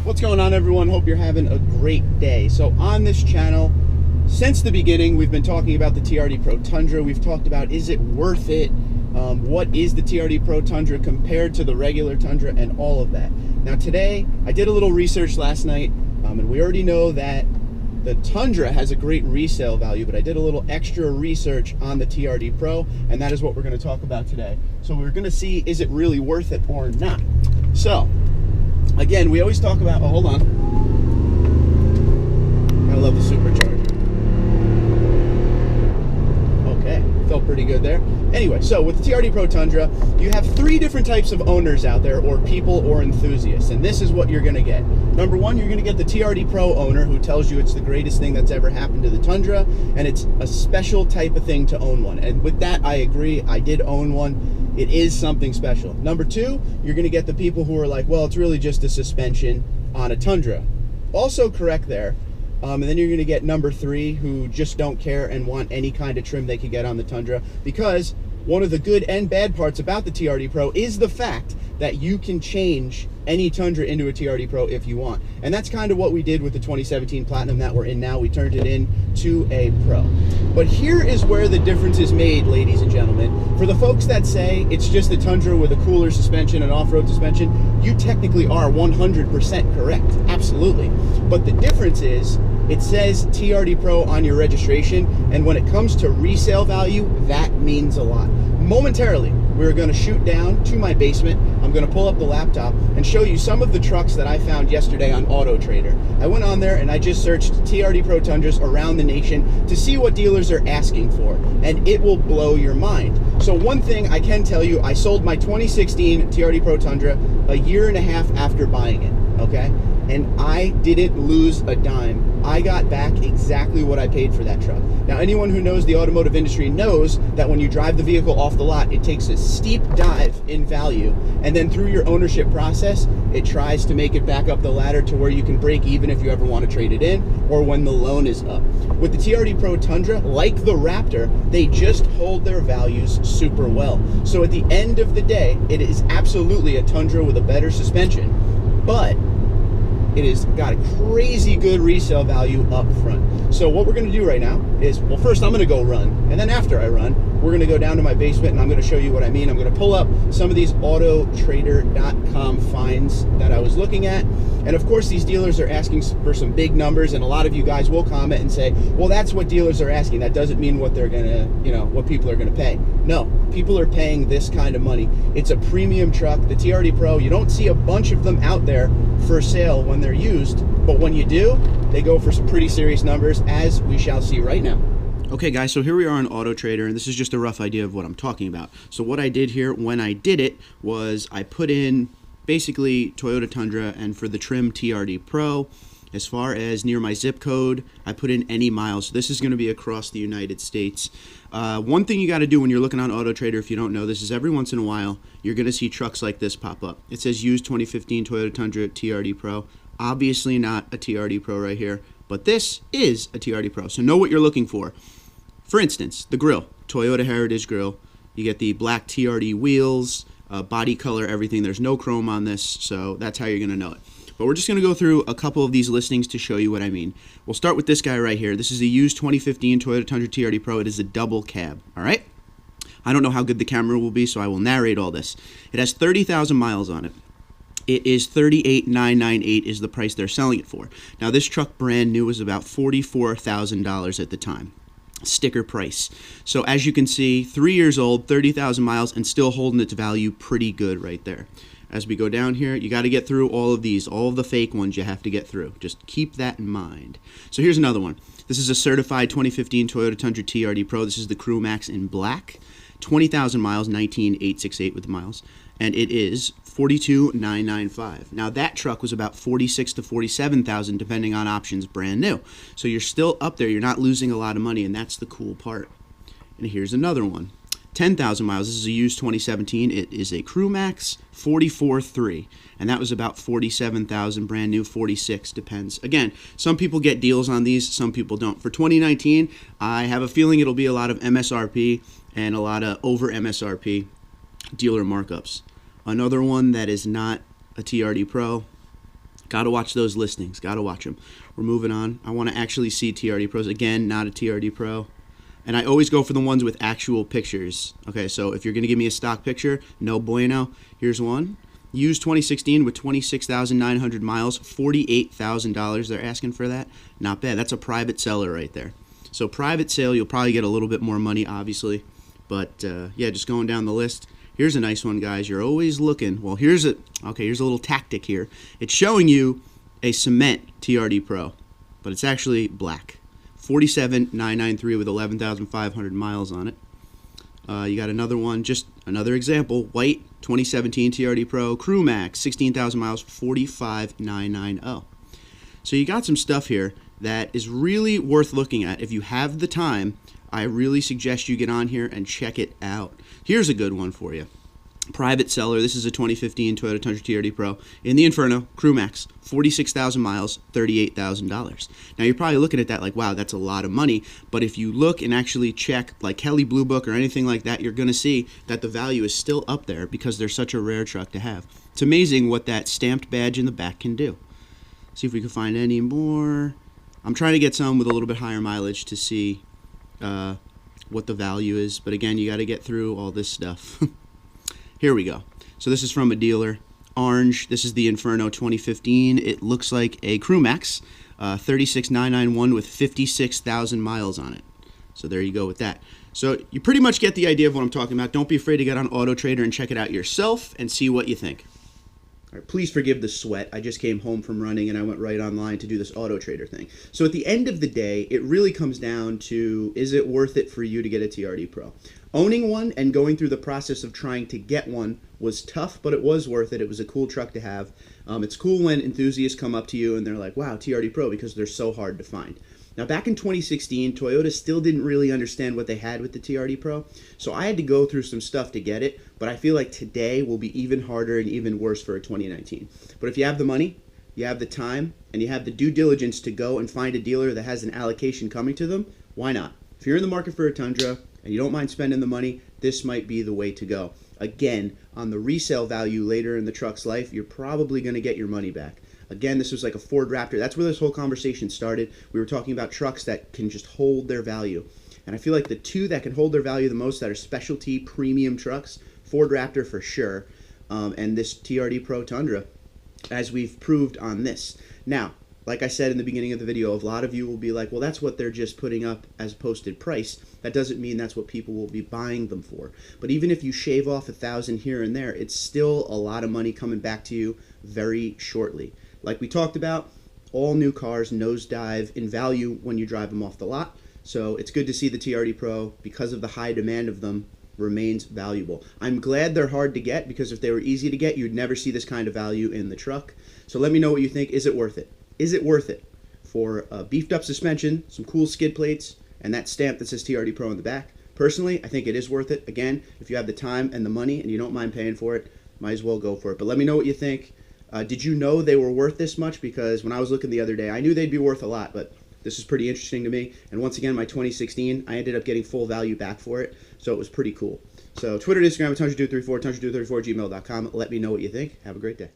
What's going on, everyone? Hope you're having a great day. So on this channel, since the beginning, we've been talking about the TRD Pro Tundra. We've talked about, is it worth it? What is the TRD Pro Tundra compared to the regular Tundra and all of that. Now today, I did a little research last night, and we already know that the Tundra has a great resale value, but I did a little extra research on the TRD Pro, and that is what we're going to talk about today. So we're going to see, is it really worth it or not? So, again, we always talk about, oh, hold on. I love the supercharger. Okay, felt pretty good there. Anyway, so with the TRD Pro Tundra, you have three different types of owners out there, or people or enthusiasts, and this is what you're gonna get. Number one, you're gonna get the TRD Pro owner who tells you it's the greatest thing that's ever happened to the Tundra, and it's a special type of thing to own one. And with that, I agree, I did own one. It is something special. Number two, you're gonna get the people who are like, well, it's really just a suspension on a Tundra. Also correct there. And then you're gonna get number three, who just don't care and want any kind of trim they could get on the Tundra, because one of the good and bad parts about the TRD Pro is the fact that you can change any Tundra into a TRD Pro if you want. And that's kind of what we did with the 2017 Platinum that we're in now. We turned it into a Pro. But here is where the difference is made, ladies and gentlemen. For the folks that say it's just a Tundra with a cooler suspension and off-road suspension, you technically are 100% correct, absolutely. But the difference is, it says TRD Pro on your registration, and when it comes to resale value, that means a lot. Momentarily, we're going to shoot down to my basement. I'm going to pull up the laptop and show you some of the trucks that I found yesterday on AutoTrader. I went on there and I just searched TRD Pro Tundras around the nation to see what dealers are asking for, and it will blow your mind. So one thing I can tell you, I sold my 2016 TRD Pro Tundra a year and a half after buying it, okay? And I didn't lose a dime. I got back exactly what I paid for that truck. Now, anyone who knows the automotive industry knows that when you drive the vehicle off the lot, it takes a steep dive in value, and then through your ownership process, it tries to make it back up the ladder to where you can break even if you ever want to trade it in, or when the loan is up. With the TRD Pro Tundra, like the Raptor, they just hold their values super well. So at the end of the day, it is absolutely a Tundra with a better suspension, but it has got a crazy good resale value up front. So what we're gonna do right now is, well, first I'm gonna go run, and then after I run, we're gonna go down to my basement and I'm gonna show you what I mean. I'm gonna pull up some of these AutoTrader.com finds that I was looking at. And of course, these dealers are asking for some big numbers, and a lot of you guys will comment and say, well, that's what dealers are asking. That doesn't mean what they're gonna, what people are gonna pay. No, people are paying this kind of money. It's a premium truck. The TRD Pro, you don't see a bunch of them out there for sale when they're used, but when you do, they go for some pretty serious numbers, as we shall see right now. Okay guys, so here we are on AutoTrader, and this is just a rough idea of what I'm talking about. So what I did here when I did it was I put in basically Toyota Tundra, and for the trim TRD Pro, as far as near my zip code, I put in any miles. So this is going to be across the United States. One thing you got to do when you're looking on AutoTrader, if you don't know this, is every once in a while you're going to see trucks like this pop up. It says used 2015 Toyota Tundra TRD Pro. Obviously not a TRD Pro right here, but this is a TRD Pro. So know what you're looking for. For instance, the grille, Toyota Heritage grille. You get the black TRD wheels, body color, everything. There's no chrome on this, so that's how you're going to know it. But we're just going to go through a couple of these listings to show you what I mean. We'll start with this guy right here. This is a used 2015 Toyota Tundra TRD Pro. It is a double cab, all right? I don't know how good the camera will be, so I will narrate all this. It has 30,000 miles on it. It is $38,998 is the price they're selling it for. Now, this truck brand new was about $44,000 at the time. Sticker price. So as you can see, 3 years old, 30,000 miles, and still holding its value pretty good right there. As we go down here, you got to get through all of these, all of the fake ones you have to get through. Just keep that in mind. So here's another one. This is a certified 2015 Toyota Tundra TRD Pro. This is the Crew Max in black. 20,000 miles, 19,868 with the miles, and it is $42,995. Now that truck was about $46,000 to $47,000 depending on options, brand new. So you're still up there. You're not losing a lot of money, and that's the cool part. And here's another one. 10,000 miles. This is a used 2017. It is a Crew Max 44.3, and that was about $47,000, brand new, 46, depends. Again, some people get deals on these, some people don't. For 2019, I have a feeling it'll be a lot of MSRP and a lot of over MSRP dealer markups. Another one that is not a TRD Pro, Gotta watch those listings. Gotta watch them. We're moving on. I want to actually see TRD Pros. Again, not a TRD Pro. And I always go for the ones with actual pictures. Okay, so if you're going to give me a stock picture, no bueno. Here's one. Used 2016 with 26,900 miles, $48,000 they're asking for that. Not bad. That's a private seller right there. So private sale, you'll probably get a little bit more money, obviously. But, yeah, just going down the list. Here's a nice one, guys. You're always looking. Well, here's a little tactic here. It's showing you a cement TRD Pro, but it's actually black. 47,993 with 11,500 miles on it. You got another one, just another example. White, 2017 TRD Pro, Crew Max, 16,000 miles, 45,990. So you got some stuff here that is really worth looking at. If you have the time, I really suggest you get on here and check it out. Here's a good one for you. Private seller. This is a 2015 Toyota Tundra TRD Pro in the Inferno, Crew Max, 46,000 miles, $38,000. Now you're probably looking at that like, wow, that's a lot of money. But if you look and actually check like Kelly Blue Book or anything like that, you're going to see that the value is still up there because they're such a rare truck to have. It's amazing what that stamped badge in the back can do. See if we can find any more. I'm trying to get some with a little bit higher mileage to see what the value is. But again, you got to get through all this stuff. Here we go. So this is from a dealer. Orange. This is the Inferno 2015. It looks like a Crew Max, 36,991 with 56,000 miles on it. So there you go with that. So you pretty much get the idea of what I'm talking about. Don't be afraid to get on AutoTrader and check it out yourself and see what you think. All right, please forgive the sweat. I just came home from running and I went right online to do this AutoTrader thing. So at the end of the day, it really comes down to, is it worth it for you to get a TRD Pro? Owning one and going through the process of trying to get one was tough, but it was worth it. It was a cool truck to have. It's cool when enthusiasts come up to you and they're like, wow, TRD Pro, because they're so hard to find. Now, back in 2016, Toyota still didn't really understand what they had with the TRD Pro, so I had to go through some stuff to get it, but I feel like today will be even harder and even worse for a 2019. But if you have the money, you have the time, and you have the due diligence to go and find a dealer that has an allocation coming to them, why not? If you're in the market for a Tundra and you don't mind spending the money, this might be the way to go. Again, on the resale value later in the truck's life, you're probably going to get your money back. Again, this was like a Ford Raptor. That's where this whole conversation started. We were talking about trucks that can just hold their value. And I feel like the two that can hold their value the most that are specialty premium trucks, Ford Raptor for sure, and this TRD Pro Tundra, as we've proved on this. Now, like I said in the beginning of the video, a lot of you will be like, well, that's what they're just putting up as posted price. That doesn't mean that's what people will be buying them for. But even if you shave off $1,000 here and there, it's still a lot of money coming back to you very shortly. Like we talked about, all new cars nosedive in value when you drive them off the lot. So it's good to see the TRD Pro, because of the high demand of them, remains valuable. I'm glad they're hard to get, because if they were easy to get, you'd never see this kind of value in the truck. So let me know what you think. Is it worth it? Is it worth it for a beefed up suspension, some cool skid plates, and that stamp that says TRD Pro in the back? Personally, I think it is worth it. Again, if you have the time and the money and you don't mind paying for it, might as well go for it. But let me know what you think. Did you know they were worth this much? Because when I was looking the other day, I knew they'd be worth a lot, but this is pretty interesting to me. And once again, my 2016, I ended up getting full value back for it, so it was pretty cool. So Twitter, Instagram, tundra234, tundra234, gmail.com. Let me know what you think. Have a great day.